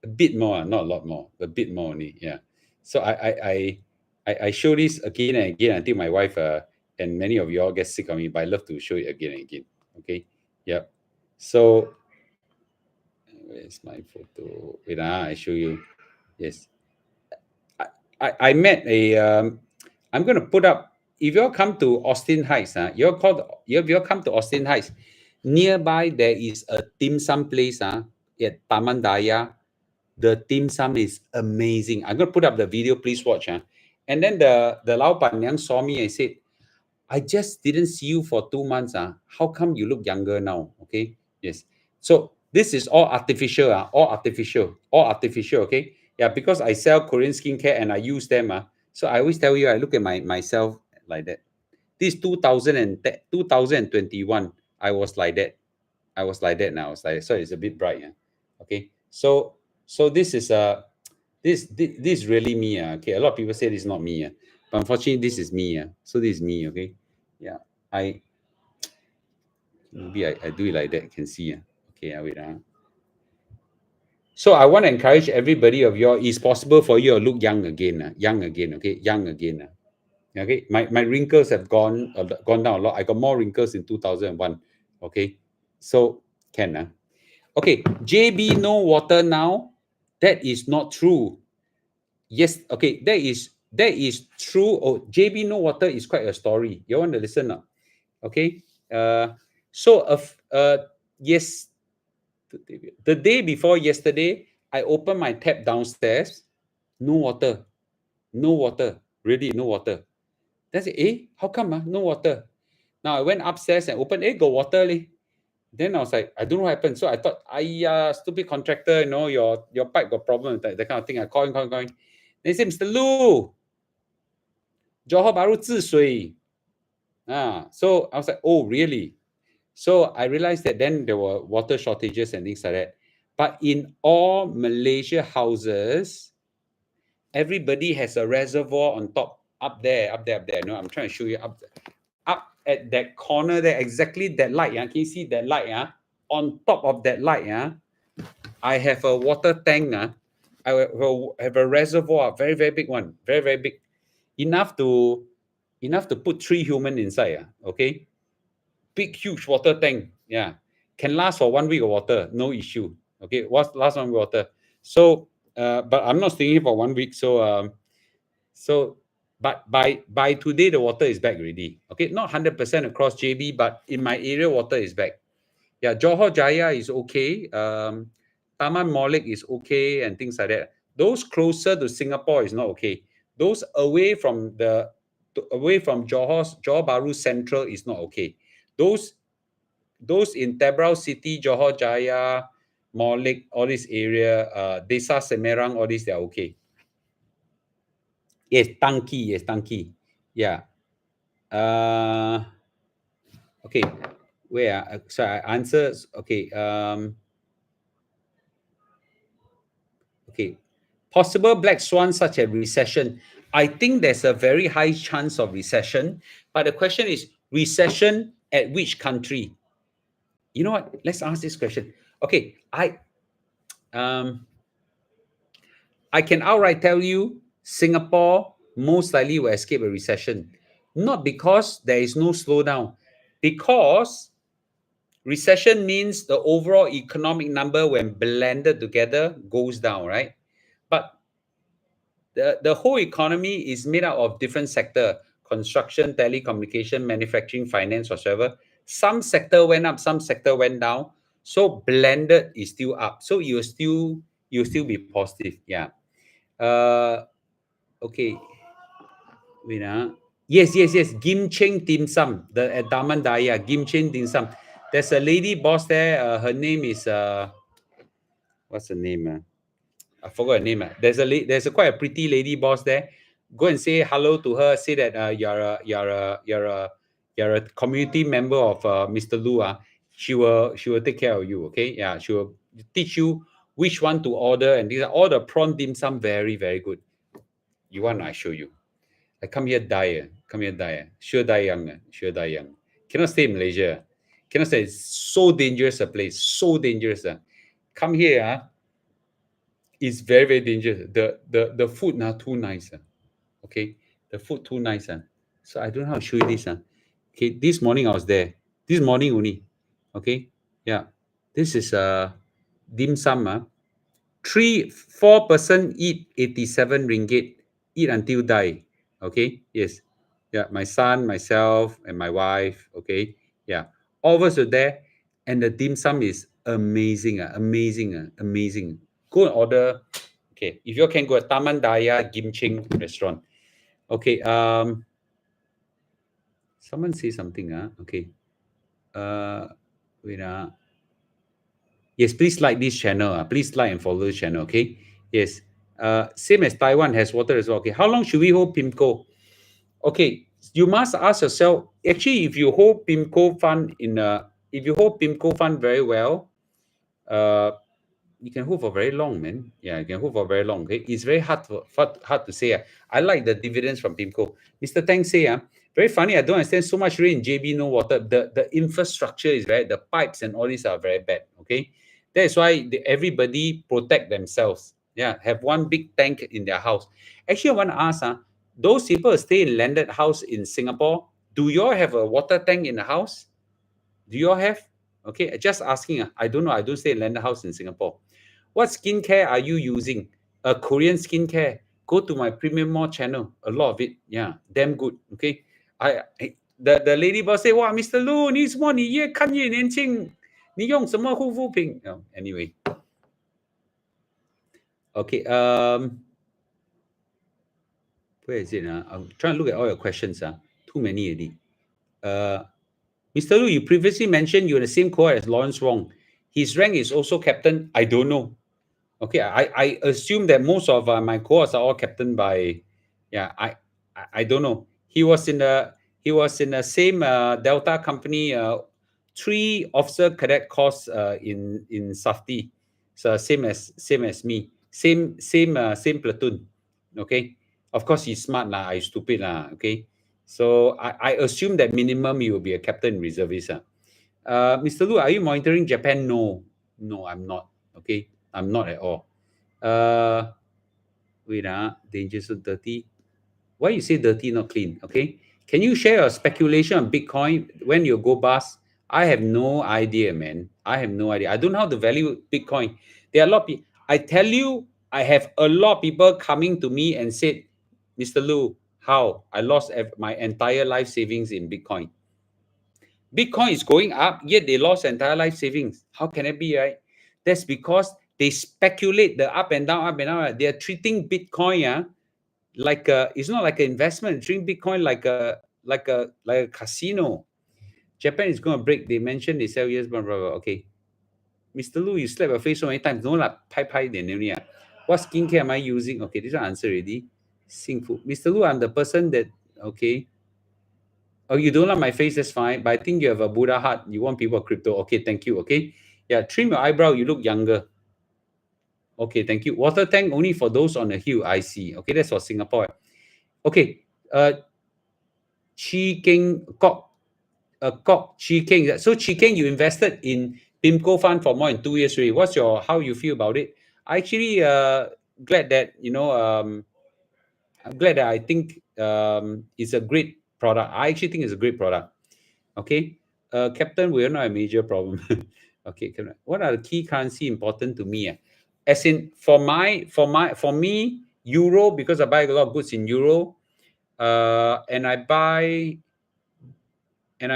A bit more, not a lot more. A bit more only. Yeah. So I show this again and again until my wife and many of you all get sick of me, but I love to show it again and again. Okay. Yep. So where's my photo? Wait, I show you. Yes. I met a I'm gonna put up if you all come to Austin Heights, if you all come to Austin Heights, nearby there is a dim sum place at Taman Daya. The dim sum is amazing. I'm gonna put up the video, please watch. And then the Lao Ban Yang saw me and said, I just didn't see you for 2 months. How come you look younger now? Okay. Yes. So this is all artificial. All artificial. All artificial. Okay. Yeah, because I sell Korean skincare and I use them. So I always tell you, I look at myself like that. This 2021, I was like that. I was like that now. I was like, so it's a bit bright. Okay. So this is this is really me. Okay. A lot of people say this is not me. But unfortunately, this is me. So this is me. Okay. Yeah. Maybe I do it like that. You can see. Okay. Wait. So I want to encourage everybody of you. It's possible for you to look young again. Young again. Okay. Young again. Okay. My wrinkles have gone down a lot. I got more wrinkles in 2001. Okay. So can. Okay. JB no water now. That is not true. Yes. Okay. That is true. Oh, JB no water is quite a story. You want to listen now? Okay. So yes, the day before yesterday, I opened my tap downstairs. No water. No water. Really, no water. That's it. How come? No water. Now I went upstairs and opened. Got water. Then I was like, I don't know what happened. So I thought, stupid contractor, your pipe got problem, that kind of thing. I call him. Then he said, Mr. Lu, Johor Bahru 治水. So I was like, oh, really? So I realized that then there were water shortages and things like that. But in all Malaysia houses, everybody has a reservoir on top, up there. No, I'm trying to show you up at that corner there, exactly that light. Can you see that light? On top of that light, I have a water tank. I have a reservoir, very, very big one, very, very big, enough to put 3 humans inside. Okay. Big, huge water tank. Yeah. Can last for 1 week of water. No issue. Okay. What's last 1 week water? So, but I'm not staying here for 1 week. So, but by today, the water is back already. Okay. Not 100% across JB, but in my area, water is back. Yeah. Johor Jaya is okay. Taman Molek is okay and things like that. Those closer to Singapore is not okay. Those away from Johor Bahru Central is not okay. Those in Tebrau City, Johor Jaya, Molek, all this area, Desa Semerang, all this, they're okay. Yes, Tangki. Yeah. Okay. Where? So I answer. Okay. Okay. Possible black swan such as recession. I think there's a very high chance of recession. But the question is, recession at which country? You know what? Let's ask this question. Okay. I can outright tell you, Singapore most likely will escape a recession. Not because there is no slowdown, because recession means the overall economic number, when blended together, goes down, right? But the whole economy is made up of different sectors: construction, telecommunication, manufacturing, finance, whatsoever. Some sector went up, some sector went down. So blended is still up. So you'll still be positive. Yeah. Okay. Wait. Yes. Gim Cheng Dim Sum. At Taman Daya, Gim Cheng Dim Sum. There's a lady boss there. Her name is what's her name? I forgot her name. There's quite a pretty lady boss there. go and say hello to her. Say that you're a community member of Mr. Lu. She will take care of you. Okay, yeah, she will teach you which one to order, and these are all the prawn dim sum, very very good. You want, I show you. I come here die, come here die, sure die young, sure die young. Cannot stay in Malaysia, cannot stay. It's so dangerous a place, so dangerous. Come here, it's very very dangerous. The food now too nice. Okay, the food too nice. So I don't know how to show you this. Okay, this morning I was there. This morning only. Okay, yeah. This is dim sum. 4 person eat 87 ringgit. Eat until die. Okay, yes. Yeah, my son, myself, and my wife. Okay, yeah. All of us are there, and the dim sum is amazing. Amazing. Amazing. Go and order. Okay, if you can go to Taman Daya Gim Cheng restaurant. Okay, someone say something. Okay. Wait. Yes, please like this channel. Please like and follow the channel. Okay. Yes. Same as Taiwan has water as well. Okay. How long should we hold PIMCO? Okay. You must ask yourself. Actually, if you hold PIMCO fund if you hold PIMCO fund very well, you can hold for very long, man. Yeah, you can hold for very long. Okay, it's very hard to say. I like the dividends from PIMCO. Mr. Tang say, very funny. I don't understand so much rain in JB, no water. The infrastructure is the pipes and all these are very bad. Okay, that's why everybody protect themselves. Yeah, have one big tank in their house. Actually, I want to ask, those people who stay in landed house in Singapore, do you all have a water tank in the house? Do you all have? Okay, just asking. I don't know. I don't stay in landed house in Singapore. What skincare are you using? A Korean skincare. Go to my Premium More channel. A lot of it. Yeah, damn good. Okay. The lady boss say, wow, Mr. Lu, 你什么你越看越年轻，你用什么护肤品？ Anyway. Okay. Where is it? I'm trying to look at all your questions. Too many already. Mr. Lu, you previously mentioned you're in the same cohort as Lawrence Wong. His rank is also captain. I don't know. Okay, I assume that most of my cohorts are all captained by, yeah. I don't know. He was in the same Delta company, 3 officer cadet course in Safti. So same as me, same platoon. Okay, of course he's smart lah. I stupid lah. Okay, so I assume that minimum you will be a captain reservist. Mr. Lu, are you monitoring Japan? No, I'm not. Okay, I'm not at all. Wait, danger zone 30. Why you say dirty, not clean? Okay. Can you share your speculation on Bitcoin when you go bust? I have no idea, man. I have no idea. I don't know how to value Bitcoin. There are a lot of people. I tell you, I have a lot of people coming to me and said, Mr. Lu, how? I lost my entire life savings in Bitcoin. Bitcoin is going up, yet they lost entire life savings. How can it be, right? That's because they speculate the up and down, up and down. They are treating Bitcoin like it's not like an investment. Treating Bitcoin like a casino. Japan is going to break. They mentioned they sell years, blah, blah, blah. Okay. Mr. Lu, you slap your face so many times. No lah, pai only. What skincare am I using? Okay, this one answer already. Singfu. Mr. Lu, I'm the person that, okay. Oh, you don't like my face, that's fine. But I think you have a Buddha heart. You want people crypto. Okay, thank you. Okay. Yeah, trim your eyebrow. You look younger. Okay, thank you. Water tank only for those on the hill. I see. Okay, that's for Singapore. Okay. Chi Keng Kok. Chi Keng. So Chi Keng, you invested in PIMCO fund for more than 2 years already. How you feel about it? I actually glad that, I'm glad that I think it's a great product. I actually think it's a great product. Okay. Captain, we are not a major problem. Okay. What are the key currency important to me? As in for me, Euro, because I buy a lot of goods in Euro, and I buy a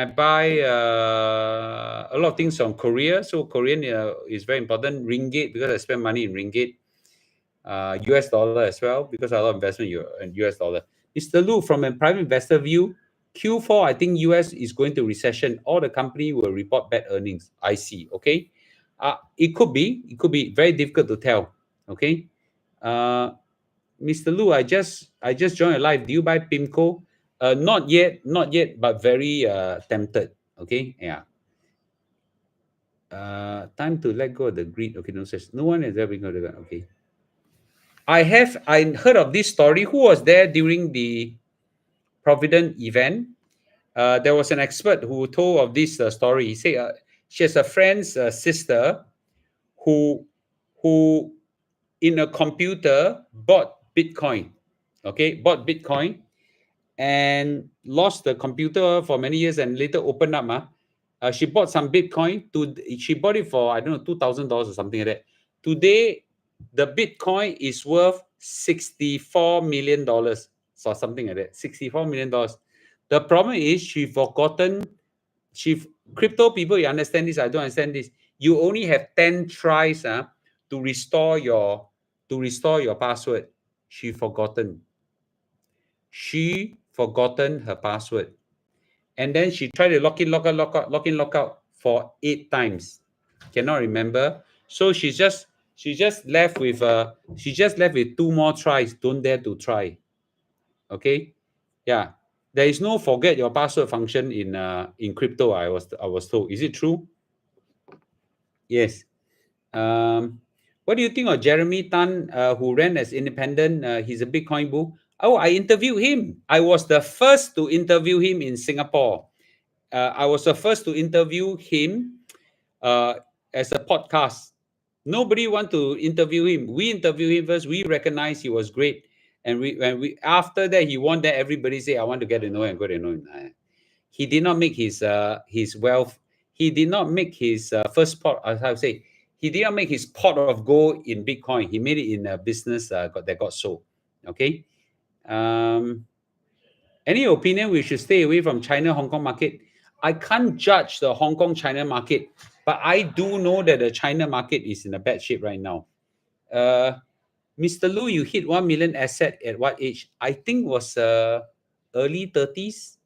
lot of things from Korea. So Korean is very important. Ringgit, because I spend money in ringgit. US dollar as well, because I have a lot of investment in US dollar. Mr. Lu, from a private investor view, Q4, I think US is going to recession. All the company will report bad earnings. I see. Okay. It could be very difficult to tell. Okay. Mr. Lu, I just joined a live. Do you buy PIMCO? Not yet, but very tempted. Okay, yeah. Time to let go of the greed. Okay, no such. No one is ever going to. Okay. I heard of this story. Who was there during the Provident event? There was an expert who told of this story. He said she has a friend's sister who who in a computer bought Bitcoin. Okay, bought Bitcoin and lost the computer for many years and later opened up. She bought some Bitcoin. She bought it for, I don't know, $2,000 or something like that. Today, the Bitcoin is worth $64 million or something like that. $64 million. The problem is crypto people, you understand this, I don't understand this. You only have 10 tries to restore your password. She forgotten her password, and then she tried to log in, log out, log in, log out for 8 times, cannot remember. So she's just left with 2 more tries. Don't dare to try. Okay, yeah, there is no forget your password function in crypto. I was told. Is it true? Yes. What do you think of Jeremy Tan, who ran as independent? He's a Bitcoin bull. Oh, I interviewed him. I was the first to interview him in Singapore. I was the first to interview him as a podcast. Nobody want to interview him. We interviewed him first. We recognized he was great. And after that, he won that, everybody say, I want to get to know him, go to know him. He did not make his wealth. He did not make his first pot, as I would say, he did not make his pot of gold in Bitcoin. He made it in a business that got sold. Okay. Any opinion we should stay away from China, Hong Kong market? I can't judge the Hong Kong, China market, but I do know that the China market is in a bad shape right now. Mr. Lu, you hit 1 million asset at what age? I think was early 30s,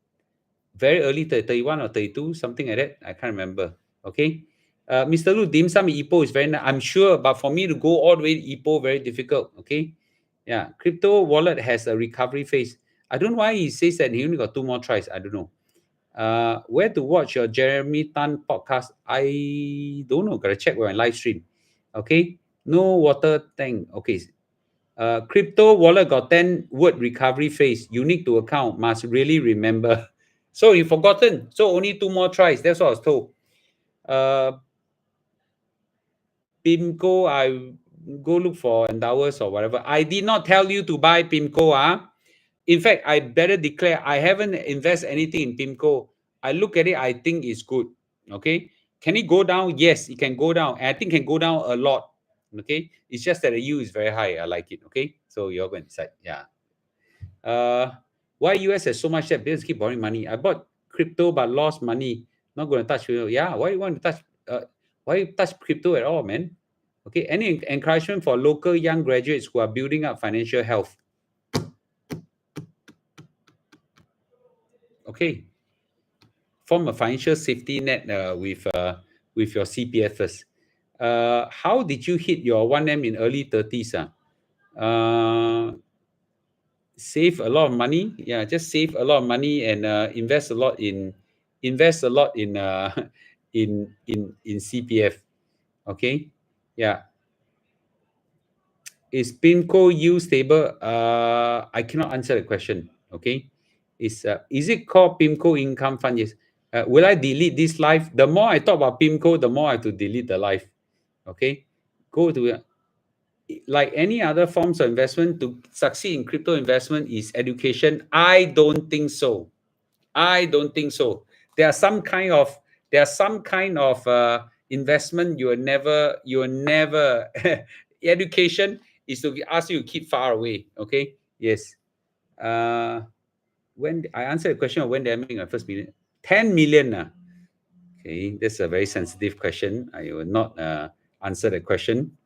very early 31 or 32, something like that. I can't remember. Okay. Mr. Lu, dim sum Ipoh is very nice. I'm sure, but for me to go all the way to Ipoh, very difficult. Okay. Yeah. Crypto wallet has a recovery phase. I don't know why he says that he only got 2 more tries. I don't know. Where to watch your Jeremy Tan podcast? I don't know. Gotta check my live stream. Okay. No water tank. Okay. Crypto wallet got 10 word recovery phase. Unique to account. Must really remember. So you forgotten. So only 2 more tries. That's what I was told. PIMCO, I go look for endowers or whatever. I did not tell you to buy PIMCO. In fact, I better declare I haven't invested anything in PIMCO. I look at it, I think it's good. Okay. Can it go down? Yes, it can go down. And I think it can go down a lot. Okay. It's just that the yield is very high. I like it. Okay. So you're going to decide. Yeah. Why US has so much debt? Because keep borrowing money. I bought crypto but lost money. Not going to touch crypto. Yeah. Why you want to touch? Why you touch crypto at all, man? Okay. Any encouragement for local young graduates who are building up financial health? Okay. Form a financial safety net with your CPF first. How did you hit your 1M in early 30s? Save a lot of money. Yeah, just save a lot of money and invest a lot in in in CPF. Okay. Yeah. Is PIMCO yield stable? I cannot answer the question. Okay. Is it called PIMCO income fund? Yes. Will I delete this live? The more I talk about PIMCO, the more I have to delete the live. Okay. Go to like any other forms of investment, to succeed in crypto investment is education. I don't think so. I don't think so. There are some kind of investment you will never education is to ask you to keep far away. Okay. Yes. When I answered the question of when they're making a first million, 10 million. Okay, that's a very sensitive question. I will not answer the question.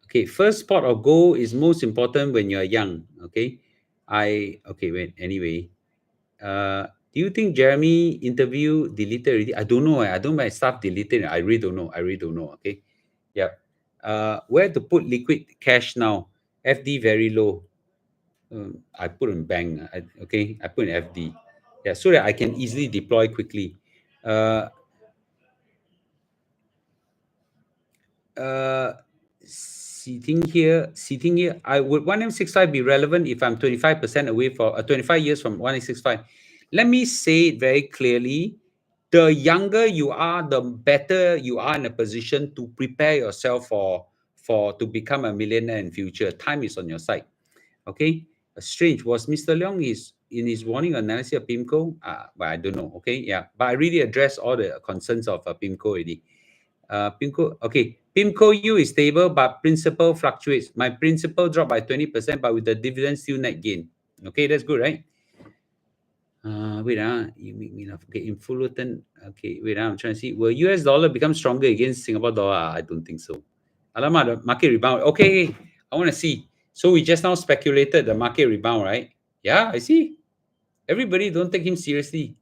Okay, first pot of gold is most important when you're young. Okay. Wait, anyway. Do you think Jeremy interview deleted already? I don't know. I don't know my stuff deleted. I really don't know. Okay. Yeah. Where to put liquid cash now? FD very low. I put in bank. Okay, I put in FD. Yeah, so that I can easily deploy quickly. Uh, uh, sitting here, I would 1865 be relevant if I'm 25% away for 25 years from 1865? Let me say it very clearly. The younger you are, the better you are in a position to prepare yourself for to become a millionaire in future. Time is on your side. Okay. Strange. Was Mr. Leong is in his warning analysis of PIMCO? But I don't know. Okay. Yeah. But I really addressed all the concerns of PIMCO already. PIMCO, okay. PIMCO U is stable, but principal fluctuates. My principal dropped by 20%, but with the dividend still net gain. Okay, that's good, right? Wait, you make me laugh. Okay, in Fullerton, okay, wait, I'm trying to see. Will US dollar become stronger against Singapore dollar? I don't think so. Alamak, the market rebound. Okay, I want to see. So we just now speculated the market rebound, right? Yeah, I see. Everybody don't take him seriously,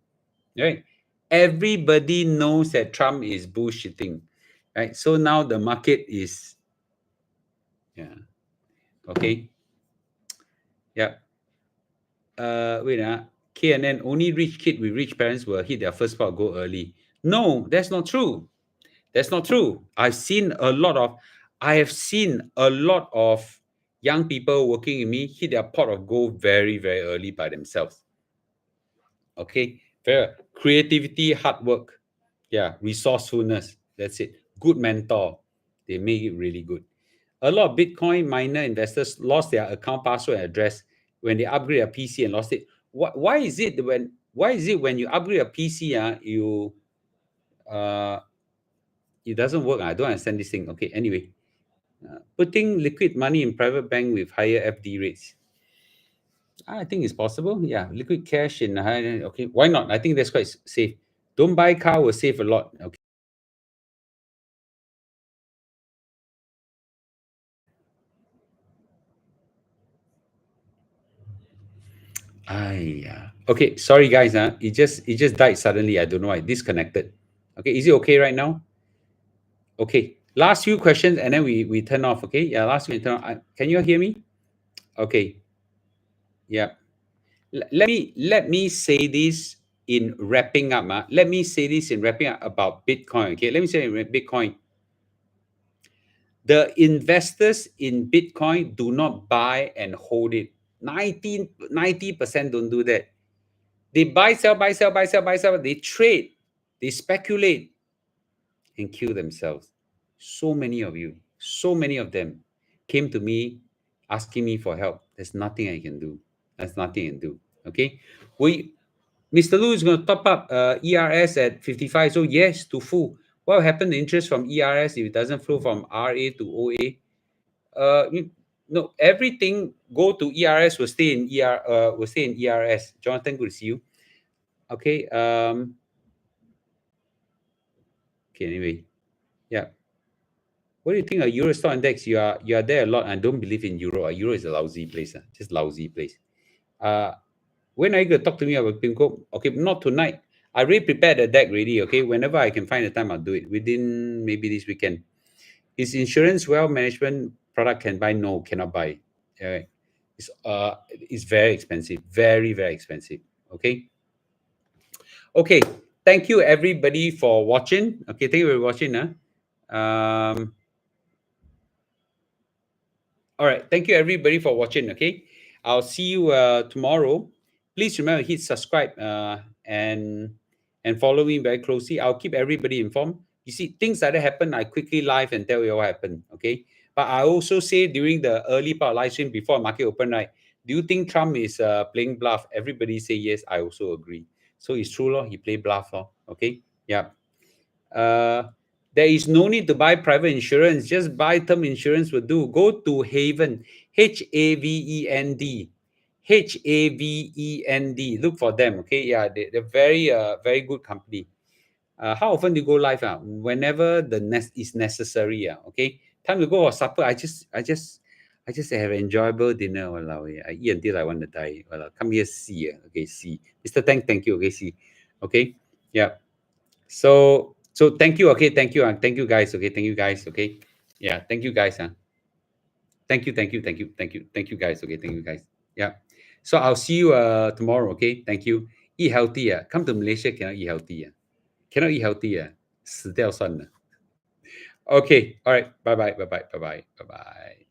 right? Everybody knows that Trump is bullshitting, right? So now the market is, yeah, okay, yeah. Wait, KNN, only rich kid with rich parents will hit their first pot go early. No, that's not true. That's not true. I have seen a lot of young people working in me hit their pot of gold very, very early by themselves. Okay, very creativity, hard work, yeah, resourcefulness. That's it. Good mentor. They make it really good. A lot of Bitcoin miner investors lost their account password and address when they upgrade a PC and lost it. Why is it when you upgrade a PC, you it doesn't work? I don't understand this thing. Okay, anyway, putting liquid money in private bank with higher FD rates. I think it's possible. Yeah, liquid cash in higher. Okay, why not? I think that's quite safe. Don't buy car will save a lot. Okay. Okay, sorry guys. It just died suddenly. I don't know why. Disconnected. Okay, is it okay right now? Okay. Last few questions and then we turn off. Okay. Yeah, last few turn off. Can you hear me? Okay. Yeah. Let me say this in wrapping up. Let me say this in wrapping up about Bitcoin. Okay. Let me say Bitcoin. The investors in Bitcoin do not buy and hold it. 90% don't do that. They buy, sell, buy, sell, buy, sell, buy, sell. They trade, they speculate and kill themselves. So many of you, so many of them came to me asking me for help. There's nothing I can do. There's nothing I can do. Okay. Mr. Lu is going to top up ERS at 55. So yes, to full. What will happen to interest from ERS if it doesn't flow from RA to OA? No, everything go to ERS will stay in will stay in ERS. Jonathan, good to see you. Okay. Okay. Anyway, yeah. What do you think of Euro stock index? You are there a lot. I don't believe in Euro. Euro is a lousy place. Just lousy place. Uh, when are you gonna talk to me about PIMCO? Okay, not tonight. I already prepared the deck ready. Okay, whenever I can find the time, I'll do it within maybe this weekend. Is insurance wealth management product can buy? No, cannot buy. It's very expensive, very very expensive. Okay. Okay. Thank you everybody for watching. Okay, thank you for watching. All right. Thank you everybody for watching. Okay. I'll see you tomorrow. Please remember to hit subscribe and follow me very closely. I'll keep everybody informed. You see, things like that happen, I quickly live and tell you what happened. Okay. But I also say during the early part of live stream before market open, right? Do you think Trump is playing bluff? Everybody say yes. I also agree. So it's true, Lord. He played bluff, Lord. Okay. Yeah. Uh, there is no need to buy private insurance. Just buy term insurance will do. Go to Haven, Havend, Havend. Look for them. Okay, yeah, they're very very good company. How often do you go live? Whenever is necessary. Okay, time to go for supper. I just have an enjoyable dinner. Walao, I eat until I want to die. Walao, come here, see. Okay, see. Mr. Thank you. Okay, see. Okay, yeah. So thank you. Okay, thank you. Thank you guys. Okay, thank you guys. Okay, yeah, thank you guys. Thank you, thank you, thank you, thank you, thank you, guys. Okay, thank you, guys. Yeah. So I'll see you tomorrow. Okay, thank you. Eat healthy. Come to Malaysia cannot eat healthy. Cannot eat healthy. 死掉算了. Okay. All right. Bye bye. Bye bye. Bye bye. Bye bye.